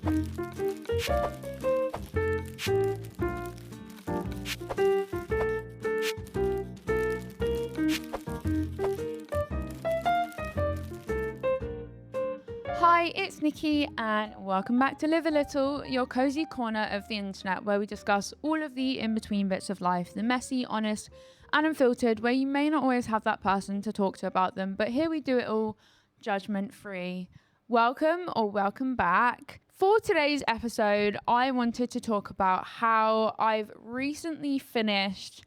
Hi, it's Nikki and welcome back to Live a Little, your cozy corner of the internet where we discuss all of the in-between bits of life, the messy, honest and unfiltered, where you may not always have that person to talk to about them, but here we do it all judgment-free. Welcome back. For today's episode, I wanted to talk about how I've recently finished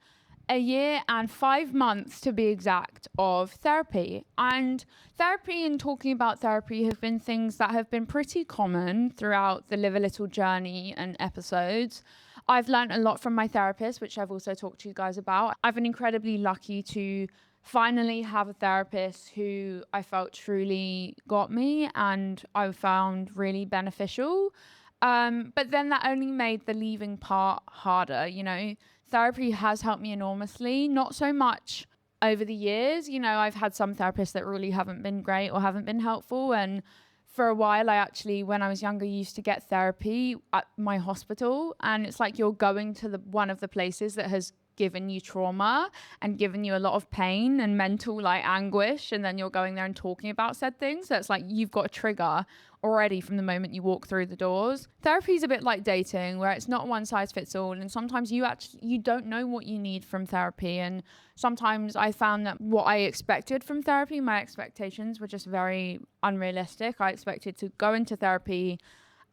a year and 5 months, to be exact, of therapy. And therapy and talking about therapy have been things that have been pretty common throughout the Live a Little journey and episodes. I've learned a lot from my therapist, which I've also talked to you guys about. I've been incredibly lucky to finally have a therapist who I felt truly got me and I found really beneficial. But then that only made the leaving part harder, you know. Therapy has helped me enormously, not so much over the years. You know, I've had some therapists that really haven't been great or haven't been helpful. And for a while, I actually, when I was younger, used to get therapy at my hospital. And it's like you're going to one of the places that has given you trauma and given you a lot of pain and mental anguish, and then you're going there and talking about said things. So it's like you've got a trigger already from the moment you walk through the doors. Therapy is a bit like dating, where it's not one size fits all, and sometimes you don't know what you need from therapy. And sometimes I found that what I expected from therapy, my expectations were just very unrealistic. I expected to go into therapy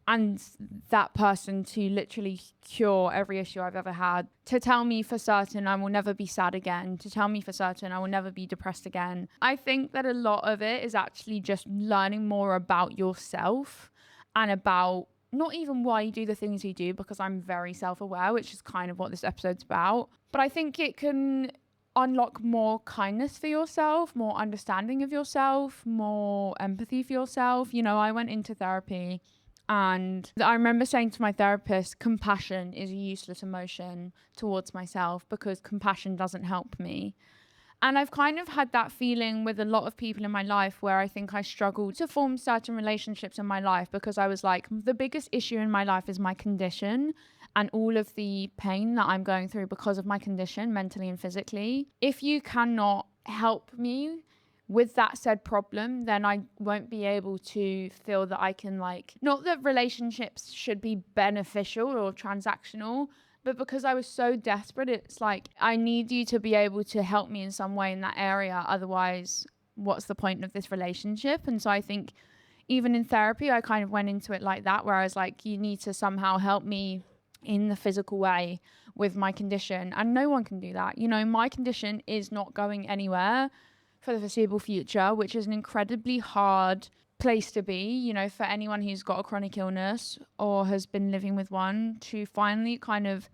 and that person to literally cure every issue I've ever had, to tell me for certain I will never be sad again, to tell me for certain I will never be depressed again. I think that a lot of it is actually just learning more about yourself and about not even why you do the things you do, because I'm very self-aware, which is kind of what this episode's about. But I think it can unlock more kindness for yourself, more understanding of yourself, more empathy for yourself. You know, I went into therapy and I remember saying to my therapist, compassion is a useless emotion towards myself because compassion doesn't help me. And I've kind of had that feeling with a lot of people in my life where I think I struggled to form certain relationships in my life because I was like, the biggest issue in my life is my condition and all of the pain that I'm going through because of my condition, mentally and physically. If you cannot help me with that said problem, then I won't be able to feel that I can not that relationships should be beneficial or transactional, but because I was so desperate, it's like, I need you to be able to help me in some way in that area. Otherwise, what's the point of this relationship? And so I think even in therapy, I kind of went into it like that, where I was like, you need to somehow help me in the physical way with my condition. And no one can do that. You know, my condition is not going anywhere for the foreseeable future, which is an incredibly hard place to be, you know, for anyone who's got a chronic illness or has been living with one, to finally kind of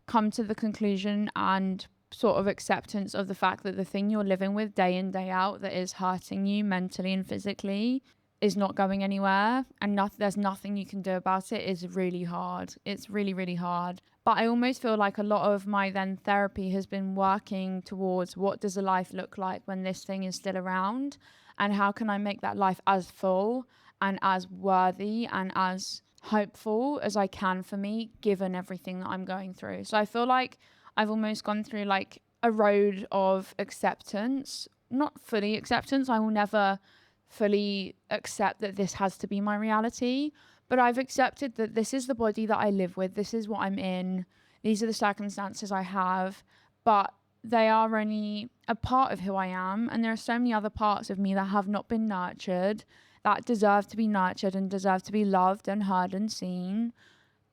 come to the conclusion and sort of acceptance of the fact that the thing you're living with day in, day out that is hurting you mentally and physically is not going anywhere, and there's nothing you can do about it, is really hard. It's really, really hard. But I almost feel like a lot of my then therapy has been working towards, what does a life look like when this thing is still around? And how can I make that life as full and as worthy and as hopeful as I can for me, given everything that I'm going through? So I feel like I've almost gone through like a road of acceptance, not fully acceptance. I will never fully accept that this has to be my reality, but I've accepted that this is the body that I live with, this is what I'm in, these are the circumstances I have, but they are only a part of who I am, and there are so many other parts of me that have not been nurtured, that deserve to be nurtured and deserve to be loved and heard and seen,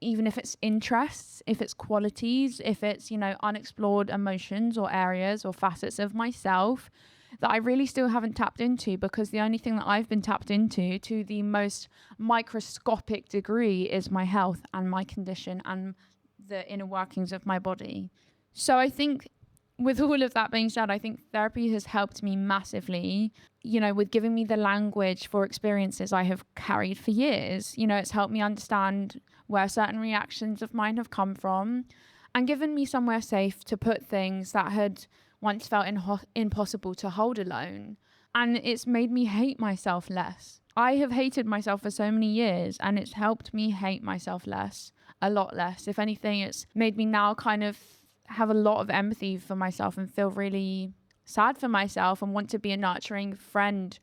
even if it's interests, if it's qualities, if it's, you know, unexplored emotions or areas or facets of myself that I really still haven't tapped into, because the only thing that I've been tapped into to the most microscopic degree is my health and my condition and the inner workings of my body. So I think with all of that being said, I think therapy has helped me massively, you know, with giving me the language for experiences I have carried for years. You know, it's helped me understand where certain reactions of mine have come from and given me somewhere safe to put things that had once felt impossible to hold alone. And it's made me hate myself less. I have hated myself for so many years, and it's helped me hate myself less, a lot less. If anything, it's made me now kind of have a lot of empathy for myself and feel really sad for myself and want to be a nurturing friend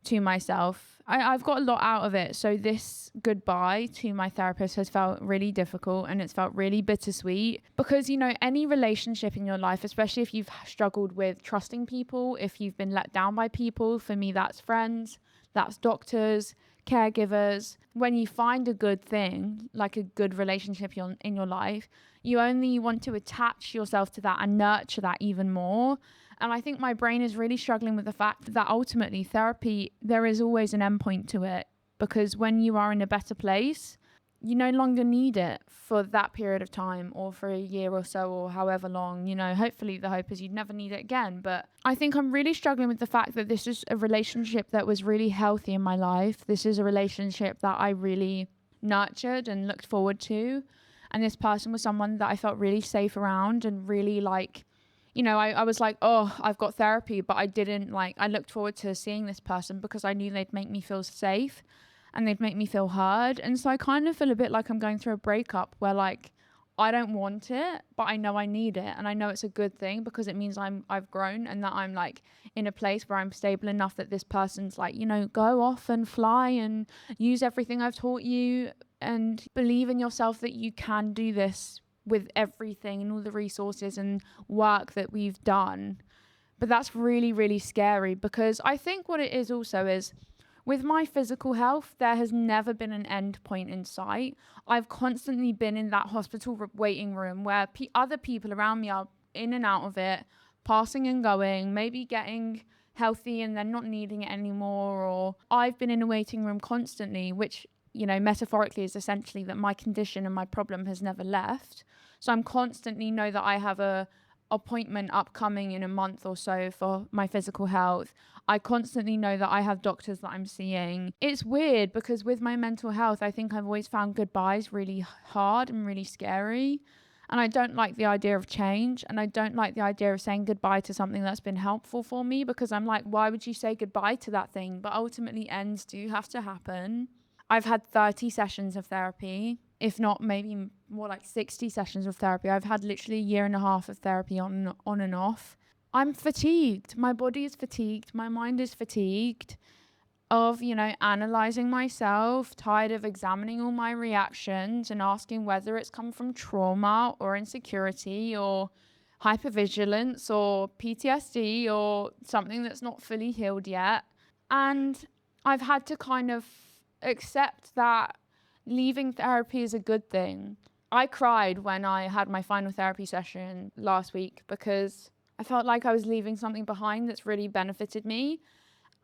to myself. I've got a lot out of it. So this goodbye to my therapist has felt really difficult, and it's felt really bittersweet because, you know, any relationship in your life, especially if you've struggled with trusting people, if you've been let down by people, for me, that's friends, that's doctors, caregivers. When you find a good thing, like a good relationship in your life, you only want to attach yourself to that and nurture that even more. And I think my brain is really struggling with the fact that ultimately therapy, there is always an endpoint to it, because when you are in a better place, you no longer need it for that period of time or for a year or so or however long. You know, hopefully the hope is you'd never need it again. But I think I'm really struggling with the fact that this is a relationship that was really healthy in my life. This is a relationship that I really nurtured and looked forward to. And this person was someone that I felt really safe around and really like, you know, I was like, oh, I've got therapy, but I didn't like, I looked forward to seeing this person because I knew they'd make me feel safe and they'd make me feel heard. And so I kind of feel a bit like I'm going through a breakup where like, I don't want it, but I know I need it. And I know it's a good thing because it means I've grown and that I'm like in a place where I'm stable enough that this person's like, you know, go off and fly and use everything I've taught you and believe in yourself that you can do this with everything and all the resources and work that we've done. But that's really, really scary because I think what it is also is with my physical health, there has never been an end point in sight. I've constantly been in that hospital waiting room where other people around me are in and out of it, passing and going, maybe getting healthy and then not needing it anymore. Or I've been in a waiting room constantly, which, you know, metaphorically is essentially that my condition and my problem has never left. So I'm constantly know that I have a appointment upcoming in a month or so for my physical health. I constantly know that I have doctors that I'm seeing. It's weird because with my mental health, I think I've always found goodbyes really hard and really scary. And I don't like the idea of change. And I don't like the idea of saying goodbye to something that's been helpful for me because I'm like, why would you say goodbye to that thing? But ultimately ends do have to happen. I've had 30 sessions of therapy, if not maybe more like 60 sessions of therapy. I've had literally a year and a half of therapy on and off. I'm fatigued. My body is fatigued. My mind is fatigued of, you know, analysing myself, tired of examining all my reactions and asking whether it's come from trauma or insecurity or hypervigilance or PTSD or something that's not fully healed yet. And I've had to kind of accept that leaving therapy is a good thing. I cried when I had my final therapy session last week because I felt like I was leaving something behind that's really benefited me.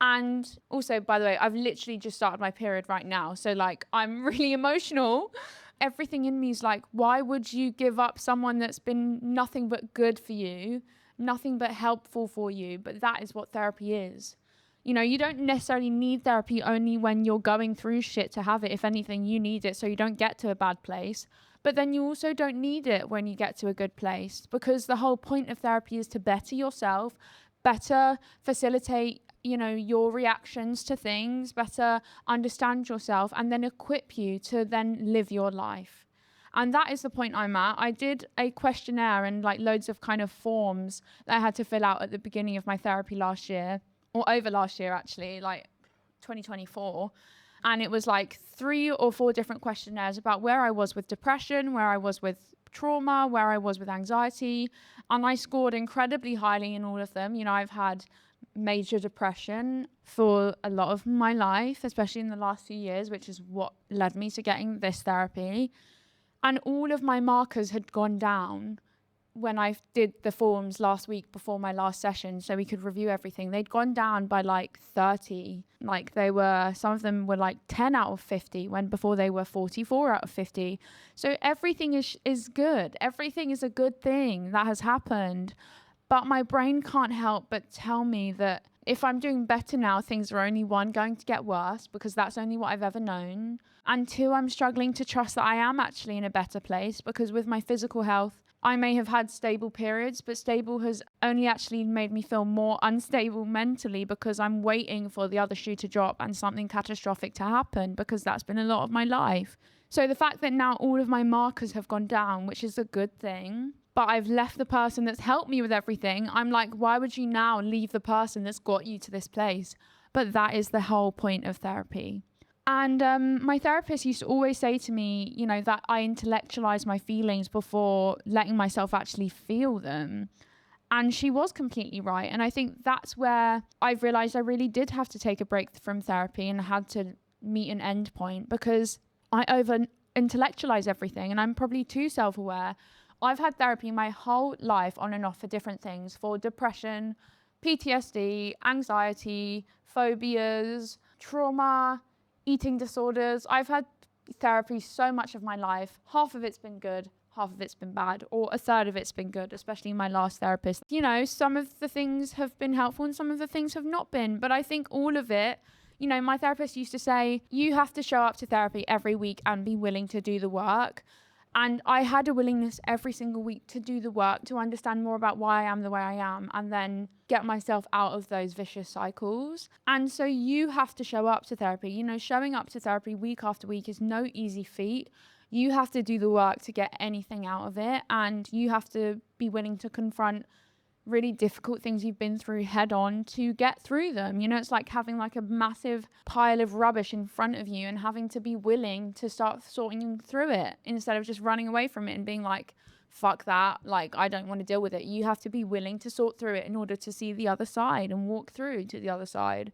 And also, by the way, I've literally just started my period right now. So like, I'm really emotional. Everything in me is like, why would you give up someone that's been nothing but good for you, nothing but helpful for you? But that is what therapy is. You know, you don't necessarily need therapy only when you're going through shit to have it. If anything, you need it so you don't get to a bad place. But then you also don't need it when you get to a good place, because the whole point of therapy is to better yourself, better facilitate, you know, your reactions to things, better understand yourself, and then equip you to then live your life. And that is the point I'm at. I did a questionnaire and like loads of kind of forms that I had to fill out at the beginning of my therapy last year. Or over last year, actually, like 2024. And it was like 3 or 4 different questionnaires about where I was with depression, where I was with trauma, where I was with anxiety. And I scored incredibly highly in all of them. You know, I've had major depression for a lot of my life, especially in the last few years, which is what led me to getting this therapy. And all of my markers had gone down when I did the forms last week before my last session so we could review everything. They'd gone down by like 30. Like they were, some of them were like 10 out of 50 when before they were 44 out of 50. So everything is good. Everything is a good thing that has happened. But my brain can't help but tell me that if I'm doing better now, things are only 1, going to get worse because that's only what I've ever known. And 2, I'm struggling to trust that I am actually in a better place because with my physical health, I may have had stable periods, but stable has only actually made me feel more unstable mentally because I'm waiting for the other shoe to drop and something catastrophic to happen, because that's been a lot of my life. So the fact that now all of my markers have gone down, which is a good thing, but I've left the person that's helped me with everything, I'm like, why would you now leave the person that's got you to this place? But that is the whole point of therapy. And my therapist used to always say to me, you know, that I intellectualize my feelings before letting myself actually feel them. And she was completely right. And I think that's where I've realized I really did have to take a break from therapy and had to meet an end point, because I over intellectualize everything and I'm probably too self-aware. I've had therapy my whole life on and off for different things, for depression, PTSD, anxiety, phobias, trauma, eating disorders. I've had therapy so much of my life. Half of it's been good, half of it's been bad, or a third of it's been good, especially my last therapist. You know, some of the things have been helpful and some of the things have not been. But I think all of it, you know, my therapist used to say, you have to show up to therapy every week and be willing to do the work. And I had a willingness every single week to do the work, to understand more about why I am the way I am, and then get myself out of those vicious cycles. And so you have to show up to therapy. You know, showing up to therapy week after week is no easy feat. You have to do the work to get anything out of it. And you have to be willing to confront really difficult things you've been through head on to get through them. You know, it's like having like a massive pile of rubbish in front of you and having to be willing to start sorting through it instead of just running away from it and being like, fuck that, like I don't want to deal with it. You have to be willing to sort through it in order to see the other side and walk through to the other side.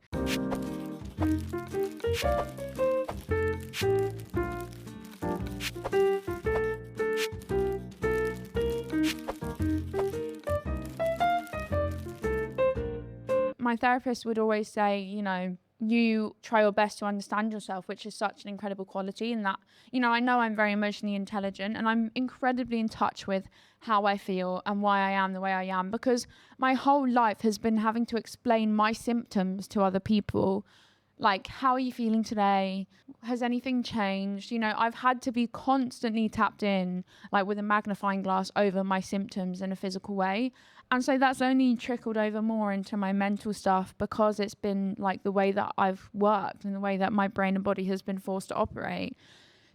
My therapist would always say, you know, you try your best to understand yourself, which is such an incredible quality. And that, you know I'm very emotionally intelligent and I'm incredibly in touch with how I feel and why I am the way I am, because my whole life has been having to explain my symptoms to other people. Like, how are you feeling today? Has anything changed? You know, I've had to be constantly tapped in, like with a magnifying glass over my symptoms in a physical way. And so that's only trickled over more into my mental stuff, because it's been like the way that I've worked and the way that my brain and body has been forced to operate.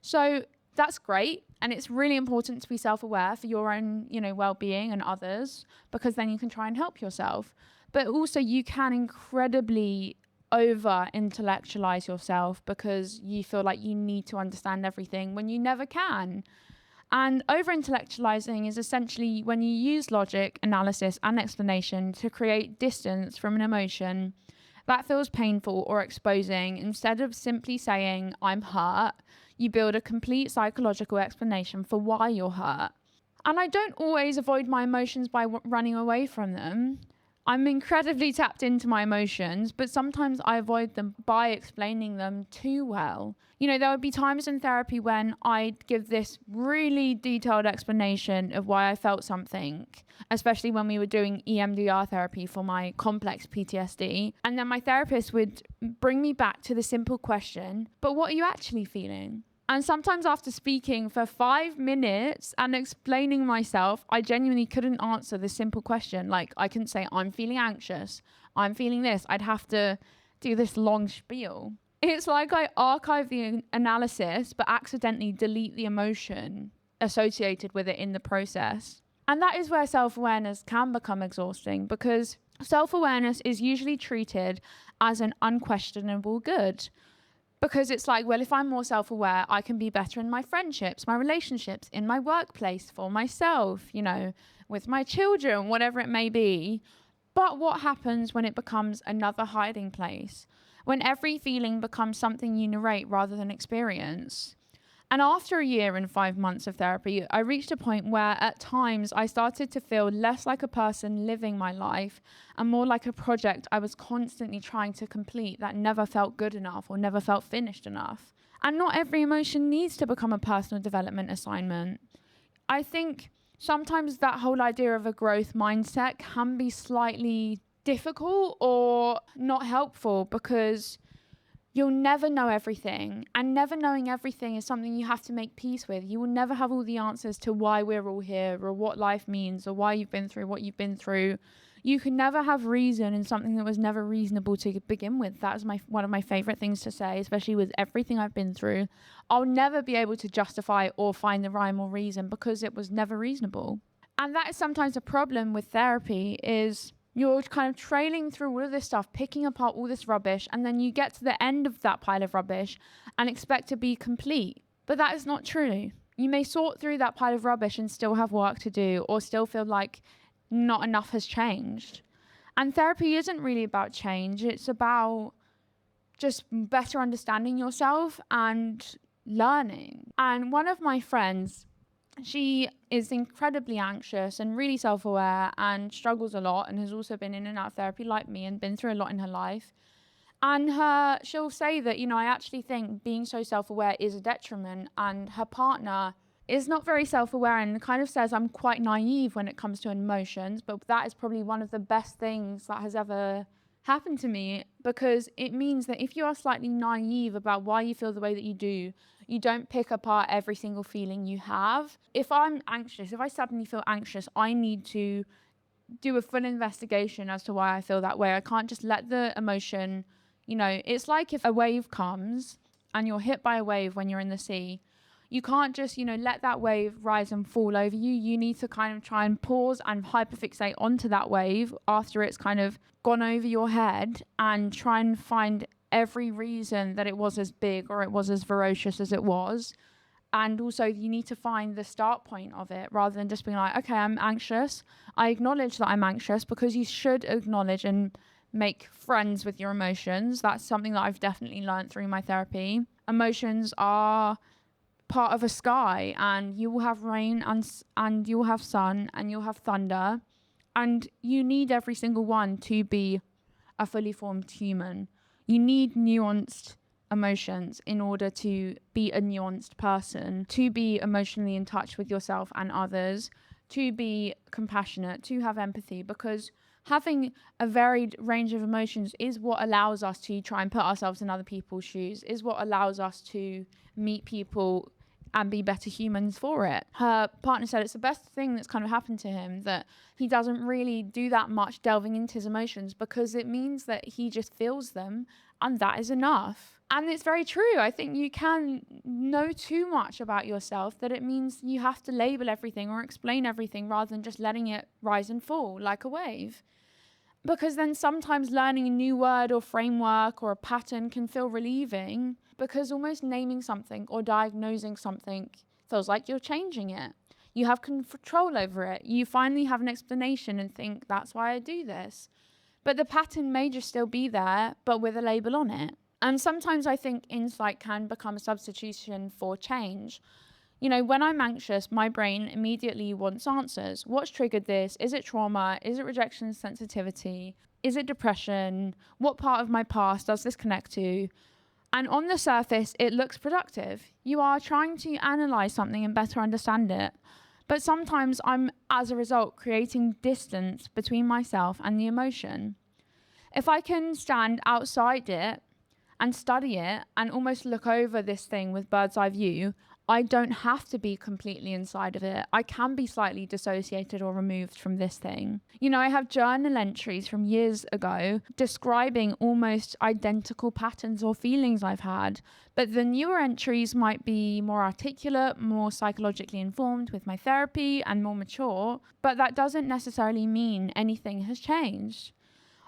So that's great. And it's really important to be self-aware for your own, you know, well-being and others, because then you can try and help yourself. But also you can incredibly over intellectualize yourself because you feel like you need to understand everything when you never can. And over intellectualizing is essentially when you use logic, analysis, and explanation to create distance from an emotion that feels painful or exposing. Instead of simply saying, I'm hurt, you build a complete psychological explanation for why you're hurt. And I don't always avoid my emotions by running away from them. I'm incredibly tapped into my emotions, but sometimes I avoid them by explaining them too well. You know, there would be times in therapy when I'd give this really detailed explanation of why I felt something, especially when we were doing EMDR therapy for my complex PTSD. And then my therapist would bring me back to the simple question, but what are you actually feeling? And sometimes after speaking for 5 minutes and explaining myself, I genuinely couldn't answer the simple question. Like, I couldn't say, I'm feeling anxious, I'm feeling this. I'd have to do this long spiel. It's like I archive the analysis, but accidentally delete the emotion associated with it in the process. And that is where self-awareness can become exhausting, because self-awareness is usually treated as an unquestionable good. Because it's like, well, if I'm more self-aware, I can be better in my friendships, my relationships, in my workplace, for myself, you know, with my children, whatever it may be. But what happens when it becomes another hiding place? When every feeling becomes something you narrate rather than experience? And after a year and 5 months of therapy, I reached a point where at times I started to feel less like a person living my life and more like a project I was constantly trying to complete that never felt good enough or never felt finished enough. And not every emotion needs to become a personal development assignment. I think sometimes that whole idea of a growth mindset can be slightly difficult or not helpful, because You'll never know everything, and never knowing everything is something you have to make peace with. You will never have all the answers to why we're all here, or what life means, or why you've been through what you've been through. You can never have reason in something that was never reasonable to begin with. That is one of my favorite things to say, especially with everything I've been through. I'll never be able to justify or find the rhyme or reason because it was never reasonable. And that is sometimes a problem with therapy, is you're kind of trailing through all of this stuff, picking apart all this rubbish, and then you get to the end of that pile of rubbish and expect to be complete. But that is not true. You may sort through that pile of rubbish and still have work to do, or still feel like not enough has changed. And therapy isn't really about change. It's about just better understanding yourself and learning. And one of my friends, she is incredibly anxious and really self-aware and struggles a lot, and has also been in and out of therapy like me and been through a lot in her life. And she'll say that, I actually think being so self-aware is a detriment, and her partner is not very self-aware and kind of says I'm quite naive when it comes to emotions, but that is probably one of the best things that has ever happened to me, because it means that if you are slightly naive about why you feel the way that you do, you don't pick apart every single feeling you have. If I'm anxious, if I suddenly feel anxious, I need to do a full investigation as to why I feel that way. I can't just let the emotion, it's like if a wave comes and you're hit by a wave when you're in the sea. You can't just, let that wave rise and fall over you. You need to kind of try and pause and hyperfixate onto that wave after it's kind of gone over your head, and try and find every reason that it was as big or it was as ferocious as it was. And also you need to find the start point of it, rather than just being like, okay, I'm anxious. I acknowledge that I'm anxious, because you should acknowledge and make friends with your emotions. That's something that I've definitely learned through my therapy. Emotions are part of a sky, and you will have rain and you will have sun and you'll have thunder, and you need every single one to be a fully formed human. You need nuanced emotions in order to be a nuanced person, to be emotionally in touch with yourself and others, to be compassionate, to have empathy, because having a varied range of emotions is what allows us to try and put ourselves in other people's shoes, is what allows us to meet people and be better humans for it. Her partner said it's the best thing that's kind of happened to him, that he doesn't really do that much delving into his emotions, because it means that he just feels them, and that is enough. And it's very true. I think you can know too much about yourself, that it means you have to label everything or explain everything rather than just letting it rise and fall like a wave. Because then sometimes learning a new word or framework or a pattern can feel relieving, because almost naming something or diagnosing something feels like you're changing it. You have control over it. You finally have an explanation and think, that's why I do this. But the pattern may just still be there, but with a label on it. And sometimes I think insight can become a substitution for change. When I'm anxious, my brain immediately wants answers. What's triggered this? Is it trauma? Is it rejection sensitivity? Is it depression? What part of my past does this connect to? And on the surface, it looks productive. You are trying to analyze something and better understand it. But sometimes I'm, as a result, creating distance between myself and the emotion. If I can stand outside it and study it and almost look over this thing with bird's eye view, I don't have to be completely inside of it. I can be slightly dissociated or removed from this thing. I have journal entries from years ago describing almost identical patterns or feelings I've had, but the newer entries might be more articulate, more psychologically informed with my therapy, and more mature, but that doesn't necessarily mean anything has changed.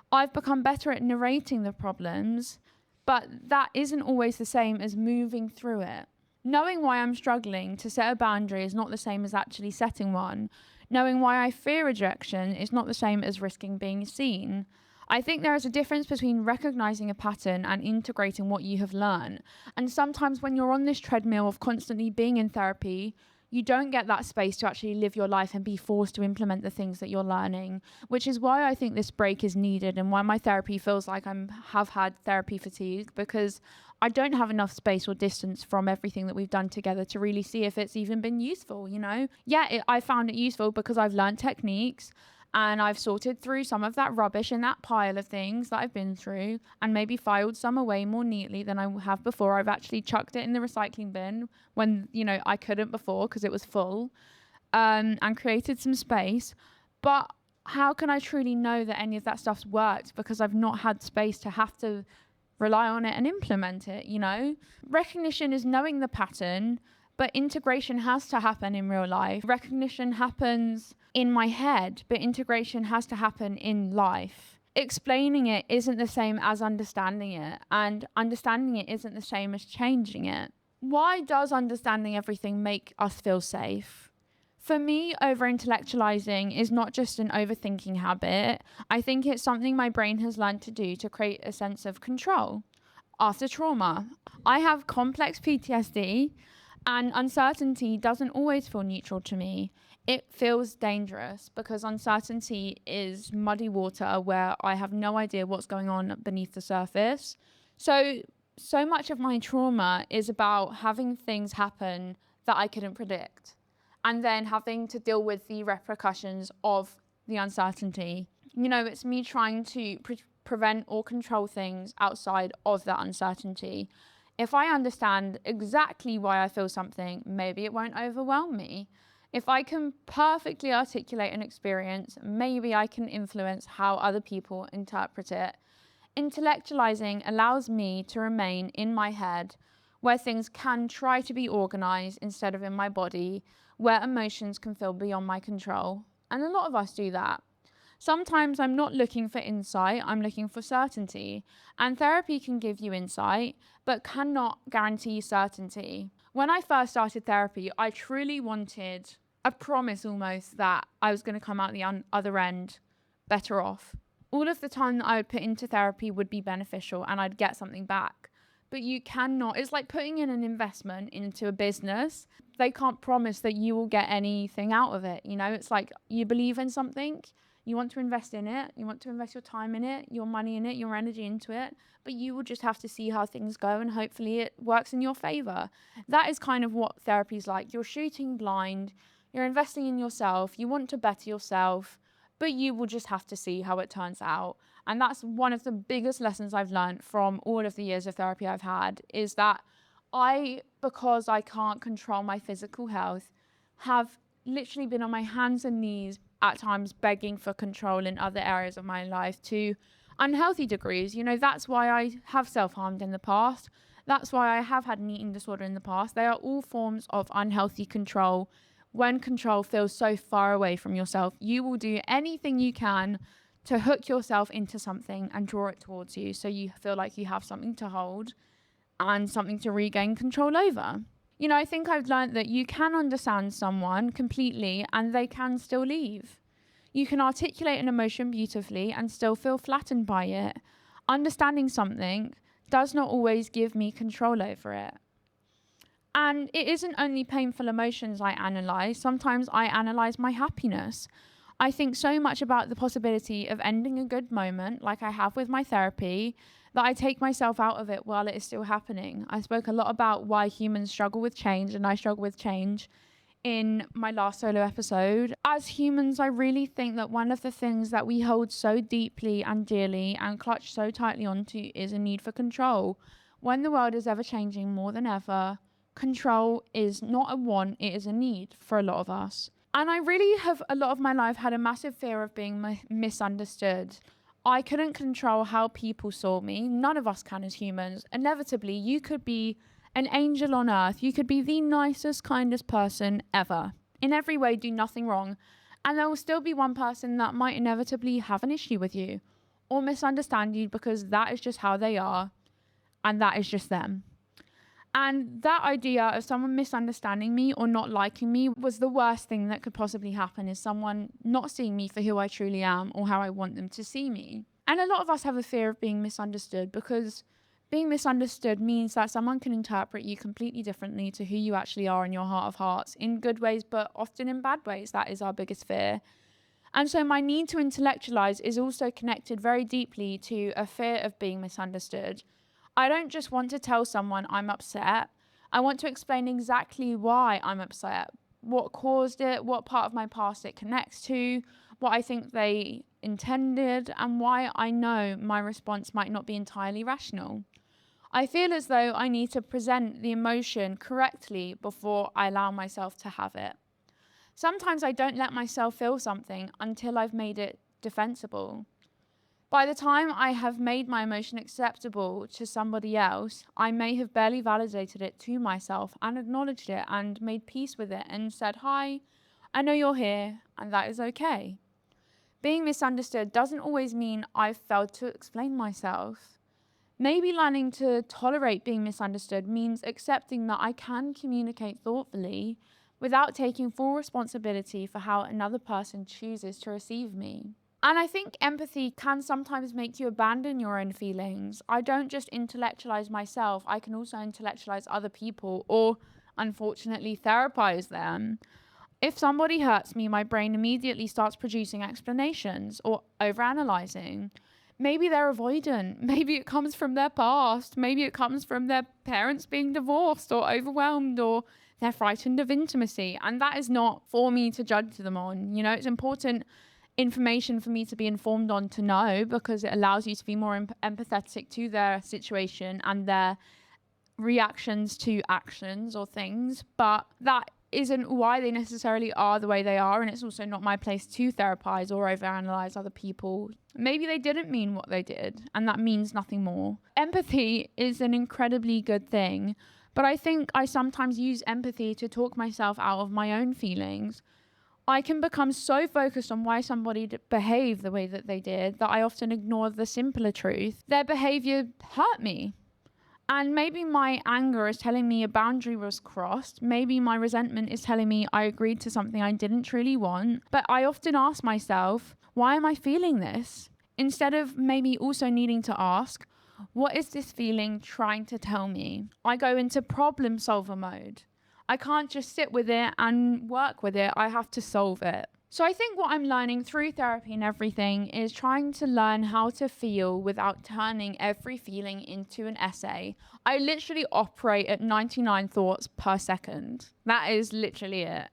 I've become better at narrating the problems, but that isn't always the same as moving through it. Knowing why I'm struggling to set a boundary is not the same as actually setting one. Knowing why I fear rejection is not the same as risking being seen. I think there is a difference between recognizing a pattern and integrating what you have learned. And sometimes when you're on this treadmill of constantly being in therapy, you don't get that space to actually live your life and be forced to implement the things that you're learning, which is why I think this break is needed, and why my therapy feels like I have had therapy fatigue, because I don't have enough space or distance from everything that we've done together to really see if it's even been useful, I found it useful because I've learned techniques and I've sorted through some of that rubbish in that pile of things that I've been through and maybe filed some away more neatly than I have before. I've actually chucked it in the recycling bin when, I couldn't before because it was full, and created some space. But how can I truly know that any of that stuff's worked because I've not had space to have to rely on it and implement it, Recognition is knowing the pattern, but integration has to happen in real life. Recognition happens in my head, but integration has to happen in life. Explaining it isn't the same as understanding it, and understanding it isn't the same as changing it. Why does understanding everything make us feel safe? For me, over-intellectualizing is not just an overthinking habit. I think it's something my brain has learned to do to create a sense of control. After trauma, I have complex PTSD, and uncertainty doesn't always feel neutral to me. It feels dangerous because uncertainty is muddy water where I have no idea what's going on beneath the surface. So much of my trauma is about having things happen that I couldn't predict, and then having to deal with the repercussions of the uncertainty. It's me trying to prevent or control things outside of that uncertainty. If I understand exactly why I feel something, maybe it won't overwhelm me. If I can perfectly articulate an experience, maybe I can influence how other people interpret it. Intellectualizing allows me to remain in my head, where things can try to be organized instead of in my body, where emotions can feel beyond my control. And a lot of us do that. Sometimes I'm not looking for insight, I'm looking for certainty. And therapy can give you insight, but cannot guarantee certainty. When I first started therapy, I truly wanted a promise almost that I was going to come out the other end better off. All of the time that I would put into therapy would be beneficial and I'd get something back. But you cannot, it's like putting in an investment into a business. They can't promise that you will get anything out of it. It's like you believe in something, you want to invest in it, you want to invest your time in it, your money in it, your energy into it, but you will just have to see how things go and hopefully it works in your favor. That is kind of what therapy is like. You're shooting blind, you're investing in yourself, you want to better yourself, but you will just have to see how it turns out. And that's one of the biggest lessons I've learned from all of the years of therapy I've had, is that because I can't control my physical health, have literally been on my hands and knees at times begging for control in other areas of my life to unhealthy degrees. That's why I have self-harmed in the past. That's why I have had an eating disorder in the past. They are all forms of unhealthy control. When control feels so far away from yourself, you will do anything you can to hook yourself into something and draw it towards you so you feel like you have something to hold and something to regain control over. I think I've learned that you can understand someone completely and they can still leave. You can articulate an emotion beautifully and still feel flattened by it. Understanding something does not always give me control over it. And it isn't only painful emotions I analyze. Sometimes I analyze my happiness. I think so much about the possibility of ending a good moment, like I have with my therapy, that I take myself out of it while it is still happening. I spoke a lot about why humans struggle with change, and I struggle with change in my last solo episode. As humans, I really think that one of the things that we hold so deeply and dearly and clutch so tightly onto is a need for control. When the world is ever changing more than ever, control is not a want, it is a need for a lot of us. And I really have a lot of my life had a massive fear of being misunderstood. I couldn't control how people saw me. None of us can as humans. Inevitably, you could be an angel on earth. You could be the nicest, kindest person ever. In every way, do nothing wrong. And there will still be one person that might inevitably have an issue with you or misunderstand you because that is just how they are and that is just them. And that idea of someone misunderstanding me or not liking me was the worst thing that could possibly happen, is someone not seeing me for who I truly am or how I want them to see me. And a lot of us have a fear of being misunderstood because being misunderstood means that someone can interpret you completely differently to who you actually are in your heart of hearts, in good ways, but often in bad ways. That is our biggest fear. And so my need to intellectualize is also connected very deeply to a fear of being misunderstood. I don't just want to tell someone I'm upset. I want to explain exactly why I'm upset, what caused it, what part of my past it connects to, what I think they intended, and why I know my response might not be entirely rational. I feel as though I need to present the emotion correctly before I allow myself to have it. Sometimes I don't let myself feel something until I've made it defensible. By the time I have made my emotion acceptable to somebody else, I may have barely validated it to myself and acknowledged it and made peace with it and said, "Hi, I know you're here," and that is okay. Being misunderstood doesn't always mean I've failed to explain myself. Maybe learning to tolerate being misunderstood means accepting that I can communicate thoughtfully without taking full responsibility for how another person chooses to receive me. And I think empathy can sometimes make you abandon your own feelings. I don't just intellectualize myself, I can also intellectualize other people or, unfortunately, therapize them. If somebody hurts me, my brain immediately starts producing explanations or overanalyzing. Maybe they're avoidant. Maybe it comes from their past. Maybe it comes from their parents being divorced or overwhelmed, or they're frightened of intimacy. And that is not for me to judge them on. You know, it's important information for me to be informed on, to know, because it allows you to be more empathetic to their situation and their reactions to actions or things. But that isn't why they necessarily are the way they are, and it's also not my place to therapize or overanalyze other people. Maybe they didn't mean what they did, and that means nothing more. Empathy is an incredibly good thing, but I think I sometimes use empathy to talk myself out of my own feelings. I can become so focused on why somebody behaved the way that they did that I often ignore the simpler truth. Their behavior hurt me. And maybe my anger is telling me a boundary was crossed. Maybe my resentment is telling me I agreed to something I didn't truly want. But I often ask myself, why am I feeling this? Instead of maybe also needing to ask, what is this feeling trying to tell me? I go into problem solver mode. I can't just sit with it and work with it. I have to solve it. So I think what I'm learning through therapy and everything is trying to learn how to feel without turning every feeling into an essay. I literally operate at 99 thoughts per second. That is literally it.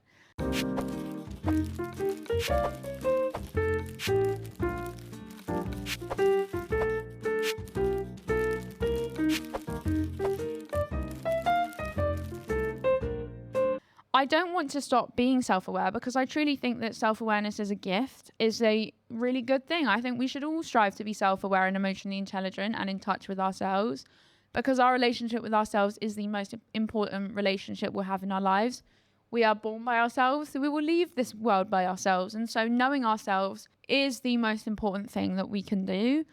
I don't want to stop being self-aware, because I truly think that self-awareness is a gift, is a really good thing. I think we should all strive to be self-aware and emotionally intelligent and in touch with ourselves, because our relationship with ourselves is the most important relationship we'll have in our lives. We are born by ourselves, so we will leave this world by ourselves. And so knowing ourselves is the most important thing that we can do.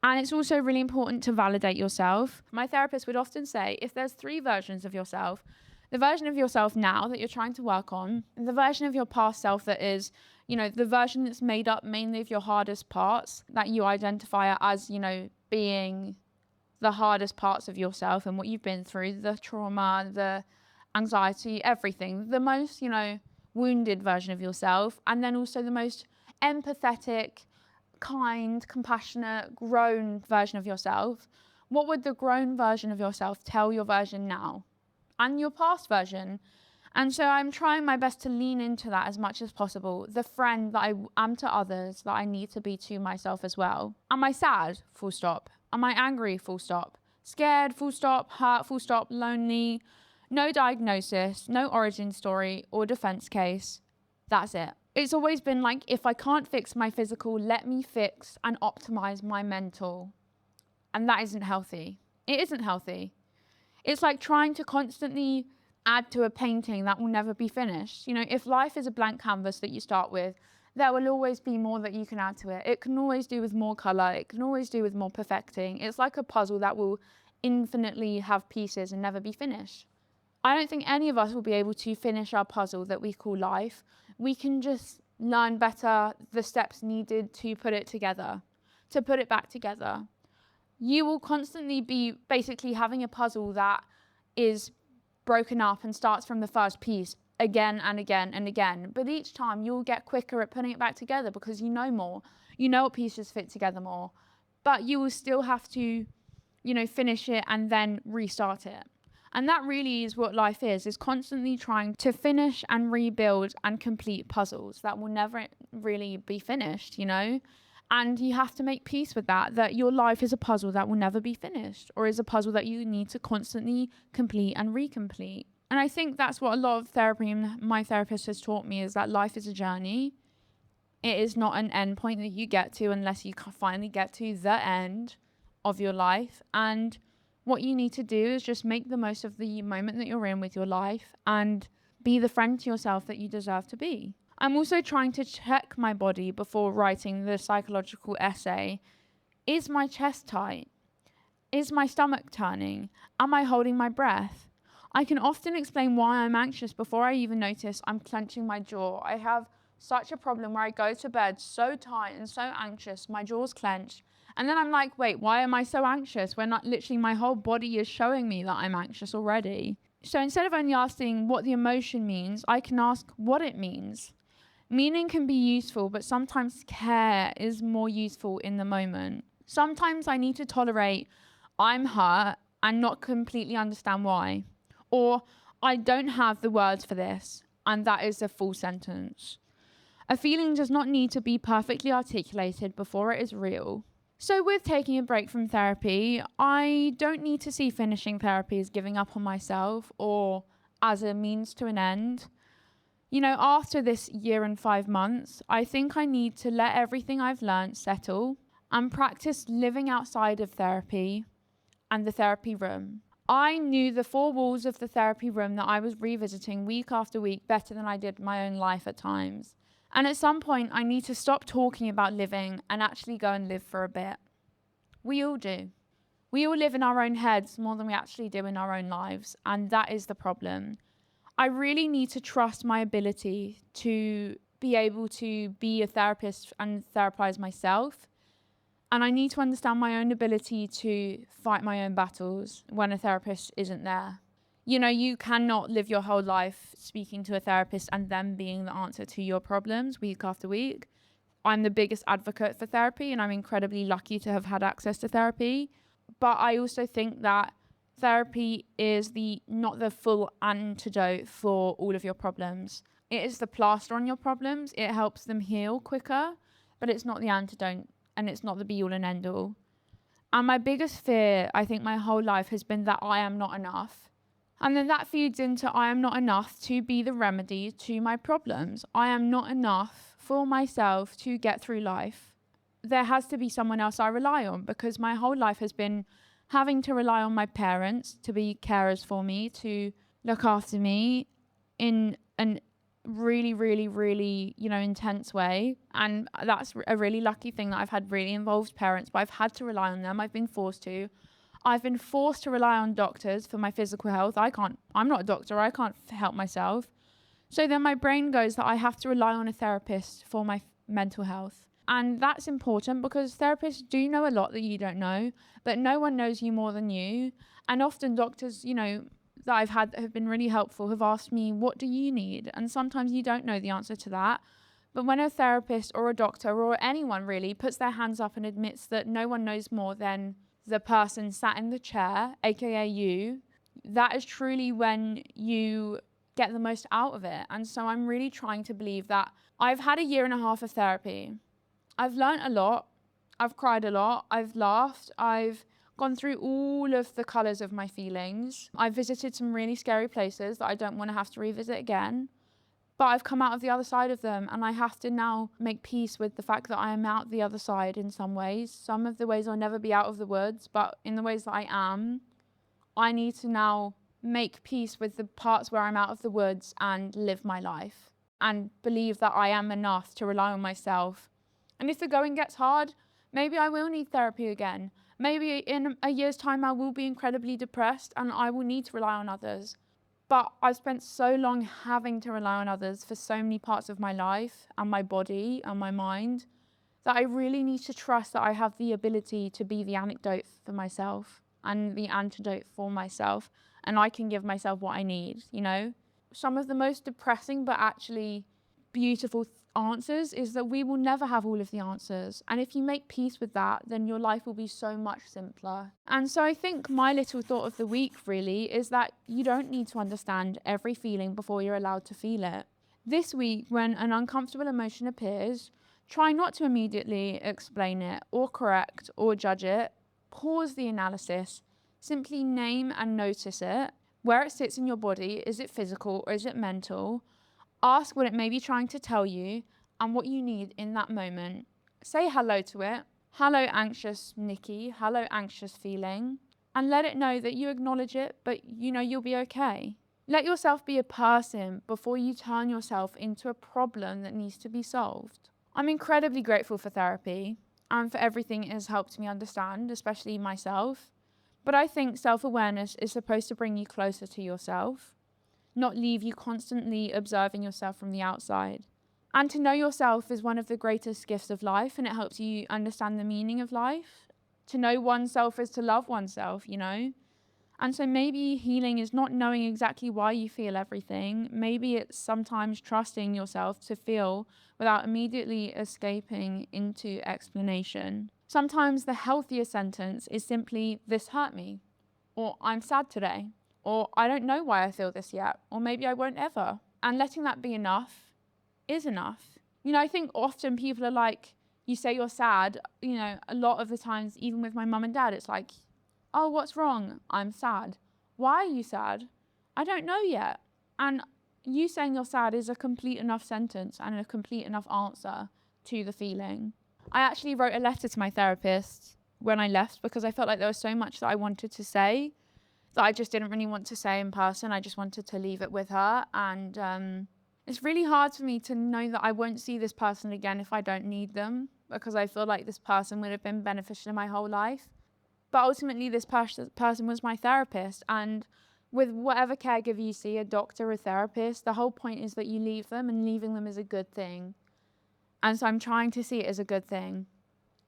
And it's also really important to validate yourself. My therapist would often say, if there's 3 versions of yourself, the version of yourself now that you're trying to work on, the version of your past self that is, the version that's made up mainly of your hardest parts that you identify as, being the hardest parts of yourself and what you've been through, the trauma, the anxiety, everything, the most, wounded version of yourself, and then also the most empathetic, kind, compassionate, grown version of yourself. What would the grown version of yourself tell your version now? And your past version. And so I'm trying my best to lean into that as much as possible. The friend that I am to others, that I need to be to myself as well. Am I sad? Full stop. Am I angry? Full stop. Scared? Full stop. Hurt? Full stop. Lonely? No diagnosis, no origin story or defense case. That's it. It's always been like, if I can't fix my physical, let me fix and optimize my mental. And that isn't healthy. It isn't healthy. It's like trying to constantly add to a painting that will never be finished. If life is a blank canvas that you start with, there will always be more that you can add to it. It can always do with more color. It can always do with more perfecting. It's like a puzzle that will infinitely have pieces and never be finished. I don't think any of us will be able to finish our puzzle that we call life. We can just learn better the steps needed to put it together, to put it back together. You will constantly be basically having a puzzle that is broken up and starts from the first piece again and again and again. But each time you'll get quicker at putting it back together because you know more. You know what pieces fit together more. But you will still have to, finish it and then restart it. And that really is what life is constantly trying to finish and rebuild and complete puzzles that will never really be finished, And you have to make peace with that your life is a puzzle that will never be finished, or is a puzzle that you need to constantly complete and recomplete. And I think that's what a lot of therapy and my therapist has taught me, is that life is a journey. It is not an end point that you get to unless you finally get to the end of your life. And what you need to do is just make the most of the moment that you're in with your life and be the friend to yourself that you deserve to be. I'm also trying to check my body before writing the psychological essay. Is my chest tight? Is my stomach turning? Am I holding my breath? I can often explain why I'm anxious before I even notice I'm clenching my jaw. I have such a problem where I go to bed so tight and so anxious, my jaw's clenched. And then I'm like, wait, why am I so anxious when literally my whole body is showing me that I'm anxious already? So instead of only asking what the emotion means, I can ask what it means. Meaning can be useful, but sometimes care is more useful in the moment. Sometimes I need to tolerate I'm hurt and not completely understand why. Or I don't have the words for this, and that is a full sentence. A feeling does not need to be perfectly articulated before it is real. So with taking a break from therapy, I don't need to see finishing therapy as giving up on myself or as a means to an end. After this year and 5 months, I think I need to let everything I've learned settle and practice living outside of therapy and the therapy room. I knew the four walls of the therapy room that I was revisiting week after week better than I did my own life at times. And at some point, I need to stop talking about living and actually go and live for a bit. We all do. We all live in our own heads more than we actually do in our own lives. And that is the problem. I really need to trust my ability to be able to be a therapist and therapize myself. And I need to understand my own ability to fight my own battles when a therapist isn't there. You cannot live your whole life speaking to a therapist and them being the answer to your problems week after week. I'm the biggest advocate for therapy, and I'm incredibly lucky to have had access to therapy. But I also think that therapy is not the full antidote for all of your problems. It is the plaster on your problems. It helps them heal quicker, but it's not the antidote, and it's not the be all and end all. And my biggest fear, I think my whole life, has been that I am not enough. And then that feeds into I am not enough to be the remedy to my problems. I am not enough for myself to get through life. There has to be someone else I rely on, because my whole life has been having to rely on my parents to be carers for me, to look after me in an really, really, really, intense way. And that's a really lucky thing that I've had really involved parents, but I've had to rely on them. I've been forced to. I've been forced to rely on doctors for my physical health. I'm not a doctor. I can't help myself. So then my brain goes that I have to rely on a therapist for my mental health. And that's important because therapists do know a lot that you don't know, but no one knows you more than you. And often doctors, that I've had that have been really helpful have asked me, what do you need? And sometimes you don't know the answer to that. But when a therapist or a doctor or anyone really puts their hands up and admits that no one knows more than the person sat in the chair, aka you, that is truly when you get the most out of it. And so I'm really trying to believe that I've had a year and a half of therapy. I've learned a lot. I've cried a lot. I've laughed. I've gone through all of the colours of my feelings. I've visited some really scary places that I don't want to have to revisit again. But I've come out of the other side of them, and I have to now make peace with the fact that I am out the other side in some ways. Some of the ways I'll never be out of the woods, but in the ways that I am, I need to now make peace with the parts where I'm out of the woods and live my life and believe that I am enough to rely on myself. And if the going gets hard, maybe I will need therapy again. Maybe in a year's time I will be incredibly depressed and I will need to rely on others. But I've spent so long having to rely on others for so many parts of my life and my body and my mind that I really need to trust that I have the ability to be the antidote for myself and the antidote for myself. And I can give myself what I need, Some of the most depressing but actually beautiful answers is that we will never have all of the answers. And if you make peace with that, then your life will be so much simpler. And so I think my little thought of the week really is that you don't need to understand every feeling before you're allowed to feel it. This week, when an uncomfortable emotion appears, try not to immediately explain it or correct or judge it. Pause the analysis. Simply name and notice it. Where it sits in your body, is it physical or is it mental? Ask what it may be trying to tell you and what you need in that moment. Say hello to it. Hello, anxious Nikki. Hello, anxious feeling. And let it know that you acknowledge it, but you know you'll be okay. Let yourself be a person before you turn yourself into a problem that needs to be solved. I'm incredibly grateful for therapy and for everything it has helped me understand, especially myself. But I think self-awareness is supposed to bring you closer to yourself, not leave you constantly observing yourself from the outside. And to know yourself is one of the greatest gifts of life, and it helps you understand the meaning of life. To know oneself is to love oneself, you know? And so maybe healing is not knowing exactly why you feel everything. Maybe it's sometimes trusting yourself to feel without immediately escaping into explanation. Sometimes the healthiest sentence is simply, "This hurt me," or "I'm sad today," or "I don't know why I feel this yet," or "maybe I won't ever." And letting that be enough is enough. You know, I think often people are like, you say you're sad, you know, a lot of the times, even with my mum and dad, it's like, "Oh, what's wrong? I'm sad." "Why are you sad?" "I don't know yet." And you saying you're sad is a complete enough sentence and a complete enough answer to the feeling. I actually wrote a letter to my therapist when I left because I felt like there was so much that I wanted to say that I just didn't really want to say in person. I just wanted to leave it with her. And it's really hard for me to know that I won't see this person again if I don't need them, because I feel like this person would have been beneficial in my whole life. But ultimately, this person was my therapist. And with whatever caregiver you see, a doctor, a therapist, the whole point is that you leave them, and leaving them is a good thing. And so I'm trying to see it as a good thing.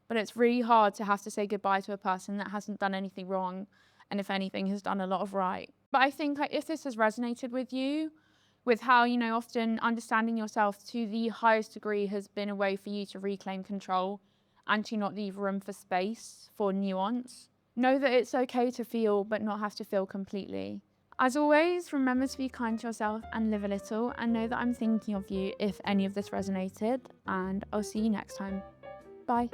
But it's really hard to have to say goodbye to a person that hasn't done anything wrong, and if anything, has done a lot of right. But I think if this has resonated with you, with how, you know, often understanding yourself to the highest degree has been a way for you to reclaim control and to not leave room for space for nuance, know that it's okay to feel but not have to feel completely. As always, remember to be kind to yourself and live a little, and know that I'm thinking of you if any of this resonated, and I'll see you next time. Bye.